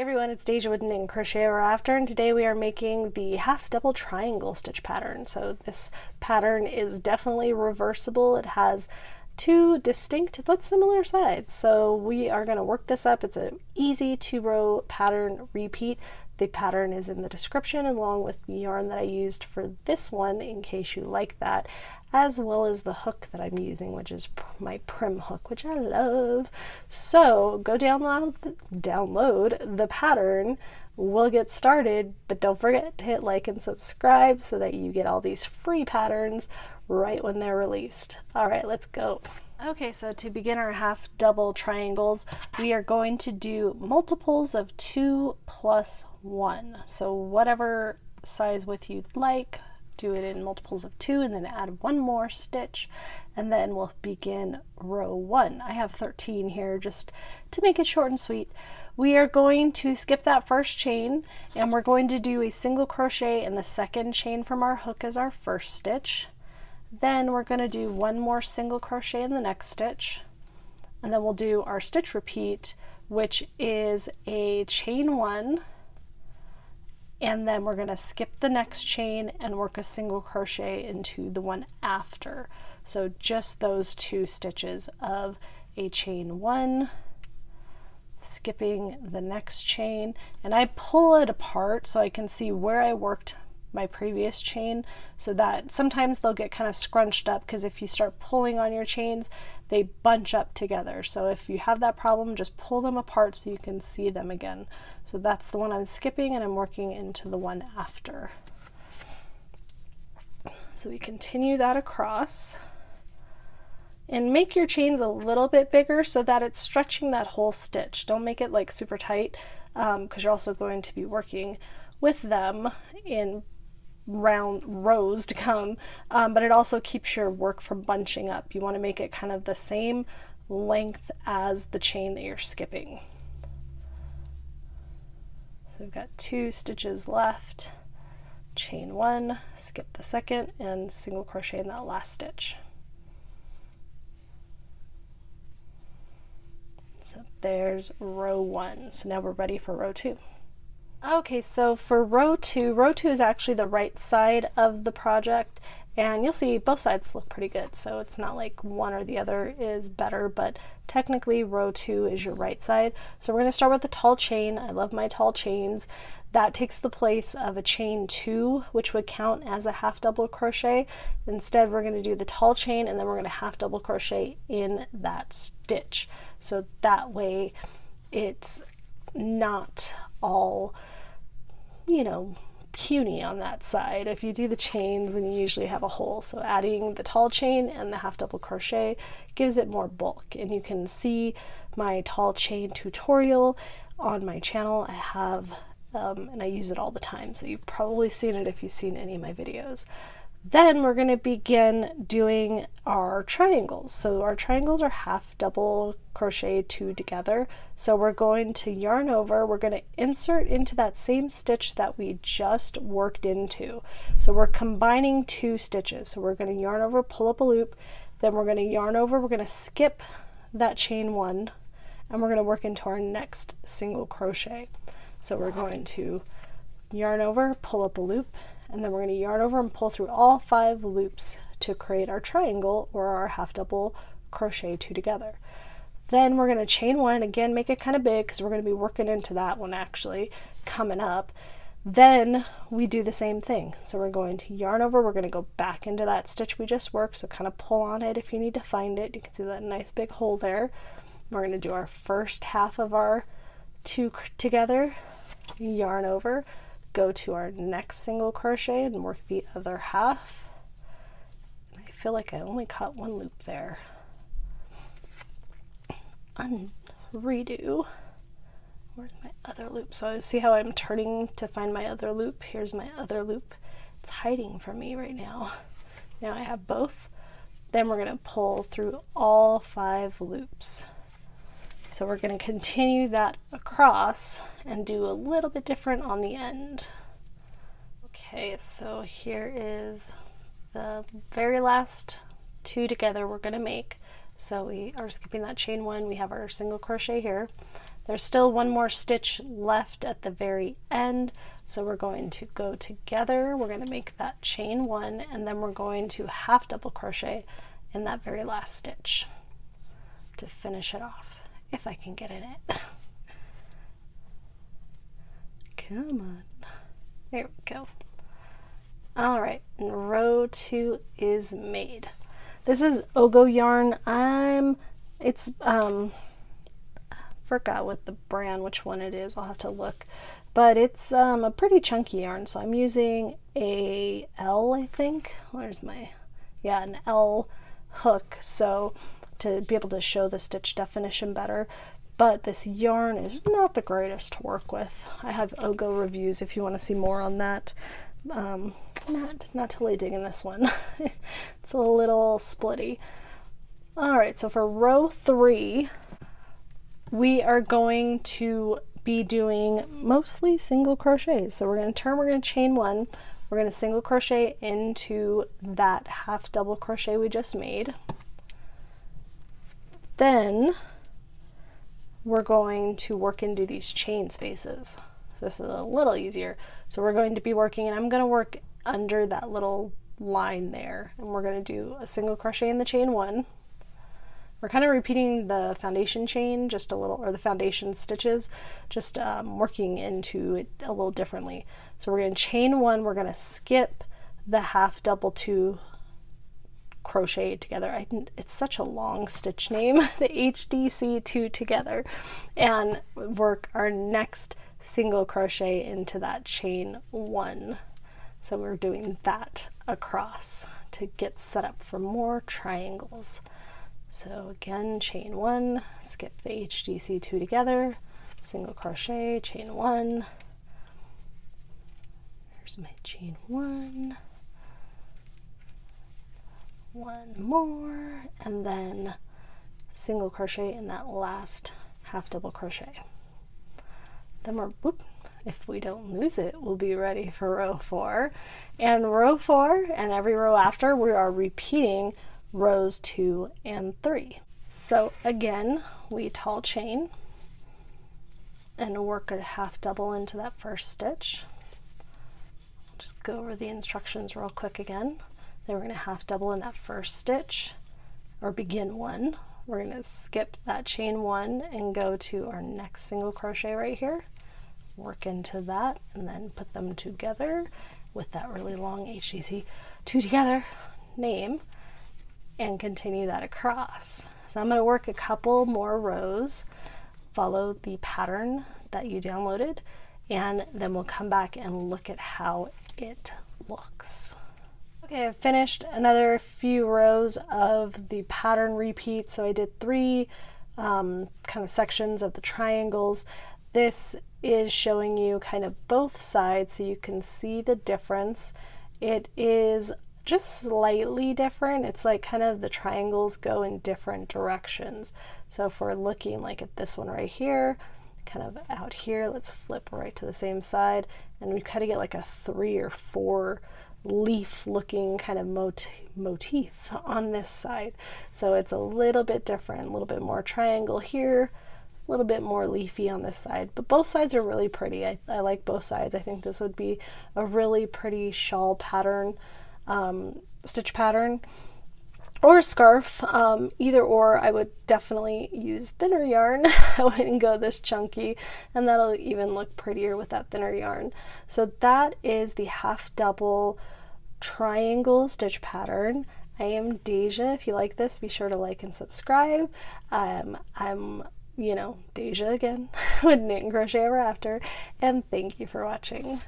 Hey everyone, it's Deja with Knit and Crochet Ever After, and today we are making the half double triangle stitch pattern. So this pattern is definitely reversible. It has two distinct but similar sides. So we are going to work this up. It's an easy 2-row pattern repeat. The pattern is in the description along with the yarn that I used for this one in case you like that, as well as the hook that I'm using, which is my Prim hook, which I love. So go download the pattern. We'll get started, but don't forget to hit like and subscribe so that you get all these free patterns right when they're released. All right, let's go. Okay, so to begin our half double triangles, we are going to do multiples of 2 plus 1. So whatever size width you'd like, do it in multiples of 2 and then add one more stitch, and then we'll begin row 1. I have 13 here just to make it short and sweet. We are going to skip that first chain and we're going to do a single crochet in the second chain from our hook as our first stitch. Then we're going to do one more single crochet in the next stitch, and then we'll do our stitch repeat, which is a chain 1, and then we're going to skip the next chain and work a single crochet into the one after. So just those 2 stitches of a chain 1, skipping the next chain, and I pull it apart so I can see where I worked my previous chain, so that sometimes they'll get kind of scrunched up because if you start pulling on your chains they bunch up together. So if you have that problem, just pull them apart so you can see them again. So that's the one I'm skipping and I'm working into the one after. So we continue that across and make your chains a little bit bigger so that it's stretching that whole stitch. Don't make it like super tight because you're also going to be working with them in round rows to come, but it also keeps your work from bunching up. You want to make it kind of the same length as the chain that you're skipping. So we've got 2 stitches left, chain 1, skip the second, and single crochet in that last stitch. So there's row 1. So now we're ready for row 2. Okay, so for row 2 is actually the right side of the project, and you'll see both sides look pretty good, so it's not like one or the other is better, but technically row 2 is your right side. So we're going to start with the tall chain. I love my tall chains. That takes the place of a chain 2, which would count as a half double crochet. Instead, we're going to do the tall chain and then we're going to half double crochet in that stitch. So that way it's not all, you know, puny on that side. If you do the chains, then you usually have a hole. So adding the tall chain and the half double crochet gives it more bulk. And you can see my tall chain tutorial on my channel. I have, and I use it all the time. So you've probably seen it if you've seen any of my videos. Then we're going to begin doing our triangles. So our triangles are half double crochet 2 together. So we're going to yarn over, we're going to insert into that same stitch that we just worked into. So we're combining 2 stitches. So we're going to yarn over, pull up a loop, then we're going to yarn over, we're going to skip that chain 1, and we're going to work into our next single crochet. So we're going to yarn over, pull up a loop, and then we're going to yarn over and pull through all 5 loops to create our triangle or our half double crochet 2 together. Then we're going to chain 1, again make it kind of big because we're going to be working into that one actually coming up. Then we do the same thing. So we're going to yarn over, we're going to go back into that stitch we just worked, so kind of pull on it if you need to find it. You can see that nice big hole there. We're going to do our first half of our 2 together, yarn over, go to our next single crochet and work the other half. I feel like I only caught 1 loop there. Redo. Where's my other loop? So see how I'm turning to find my other loop? Here's my other loop. It's hiding from me right now. Now I have both. Then we're going to pull through all 5 loops. So we're going to continue that across and do a little bit different on the end. Okay, so here is the very last 2 together we're going to make. So we are skipping that chain 1, we have our single crochet here. There's still one more stitch left at the very end, so we're going to go together. We're going to make that chain 1, and then we're going to half double crochet in that very last stitch to finish it off, if I can get in it. Come on. There we go. All right, and row 2 is made. This is Ogo yarn. Forgot what the brand, which one it is. I'll have to look, but it's a pretty chunky yarn. So I'm using a L, I think. Where's my, yeah, an L hook. So to be able to show the stitch definition better. But this yarn is not the greatest to work with. I have Ogo reviews if you want to see more on that. Not totally digging this one. It's a little splitty. All right, so for row 3, we are going to be doing mostly single crochets. So we're going to chain 1. We're going to single crochet into that half double crochet we just made. Then we're going to work into these chain spaces. So this is a little easier. So we're going to be working, and I'm going to work under that little line there, and we're going to do a single crochet in the chain 1. We're kind of repeating the foundation chain just a little, or the foundation stitches, just working into it a little differently. So we're going to chain 1, we're going to skip the half double 2 crochet together. It's such a long stitch name, the HDC 2 together, and work our next single crochet into that chain 1. So we're doing that across to get set up for more triangles. So again, chain 1, skip the HDC 2 together, single crochet, chain 1. Here's my chain 1. One more, and then single crochet in that last half double crochet. Then if we don't lose it, we'll be ready for row 4. And row 4 and every row after, we are repeating rows 2 and 3. So again, we tall chain and work a half double into that first stitch. Just go over the instructions real quick again. Then we're going to half double in that first stitch, or begin 1. We're going to skip that chain 1 and go to our next single crochet right here, work into that, and then put them together with that really long HDC 2 together name, and continue that across. So I'm going to work a couple more rows, follow the pattern that you downloaded, and then we'll come back and look at how it looks. Okay, I've finished another few rows of the pattern repeat. So I did 3 kind of sections of the triangles. This is showing you kind of both sides so you can see the difference. It is just slightly different. It's like kind of the triangles go in different directions. So if we're looking like at this one right here, kind of out here, let's flip right to the same side, and we kind of get like a 3 or 4 leaf looking kind of motif on this side. So it's a little bit different, a little bit more triangle here, a little bit more leafy on this side, but both sides are really pretty. I like both sides. I think this would be a really pretty shawl pattern, stitch pattern, or a scarf. Either or. I would definitely use thinner yarn. I wouldn't go this chunky, and that'll even look prettier with that thinner yarn. So that is the half double triangle stitch pattern. I am Deja. If you like this, be sure to like and subscribe. I'm Deja again with Knit and Crochet Ever After, and thank you for watching.